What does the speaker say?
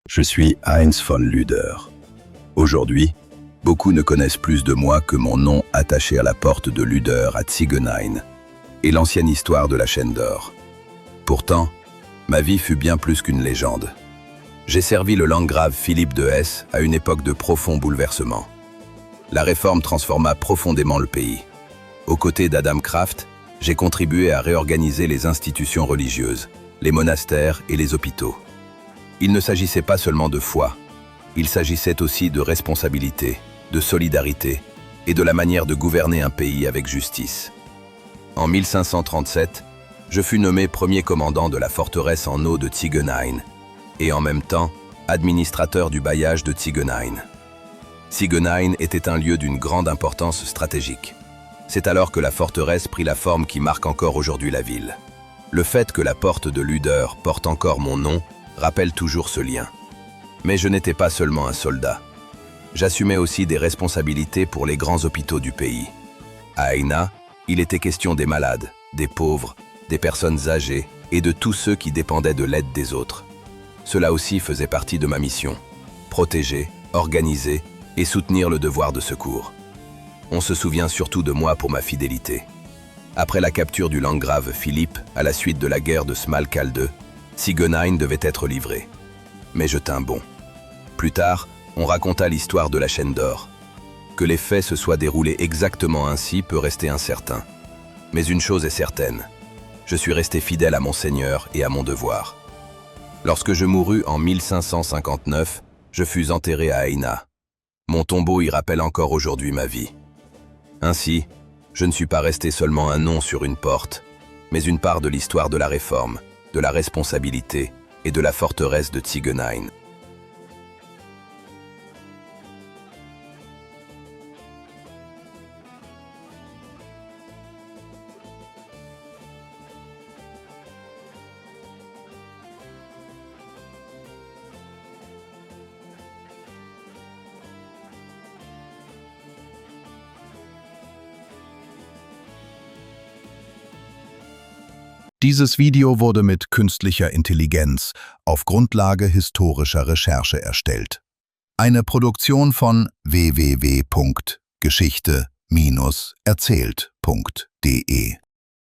Je suis Heinz von Lüder. Aujourd'hui, beaucoup ne connaissent plus de moi que mon nom attaché à la porte de Lüder à Ziegenhain et l'ancienne histoire de la chaîne d'or. Pourtant, ma vie fut bien plus qu'une légende. J'ai servi le landgrave Philippe de Hesse à une époque de profonds bouleversements. La réforme transforma profondément le pays. Aux côtés d'Adam Kraft, j'ai contribué à réorganiser les institutions religieuses, les monastères et les hôpitaux. Il ne s'agissait pas seulement de foi, il s'agissait aussi de responsabilité, de solidarité et de la manière de gouverner un pays avec justice. En 1537, je fus nommé premier commandant de la forteresse en eau de Ziegenhain et en même temps administrateur du bailliage de Ziegenhain. Ziegenhain était un lieu d'une grande importance stratégique. C'est alors que la forteresse prit la forme qui marque encore aujourd'hui la ville. Le fait que la porte de Lüder porte encore mon nom rappelle toujours ce lien. Mais je n'étais pas seulement un soldat. J'assumais aussi des responsabilités pour les grands hôpitaux du pays. À Haina, il était question des malades, des pauvres, des personnes âgées et de tous ceux qui dépendaient de l'aide des autres. Cela aussi faisait partie de ma mission. Protéger, organiser et soutenir le devoir de secours. On se souvient surtout de moi pour ma fidélité. Après la capture du landgrave Philippe, à la suite de la guerre de Smalkalde, Ziegenhain devait être livré. Mais je tins bon. Plus tard, on raconta l'histoire de la chaîne d'or. Que les faits se soient déroulés exactement ainsi peut rester incertain. Mais une chose est certaine, je suis resté fidèle à mon Seigneur et à mon devoir. Lorsque je mourus en 1559, je fus enterré à Haina. Mon tombeau y rappelle encore aujourd'hui ma vie. Ainsi, je ne suis pas resté seulement un nom sur une porte, mais une part de l'histoire de la réforme, de la responsabilité et de la forteresse de Ziegenhain. Dieses Video wurde mit künstlicher Intelligenz auf Grundlage historischer Recherche erstellt. Eine Produktion von www.geschichte-erzählt.de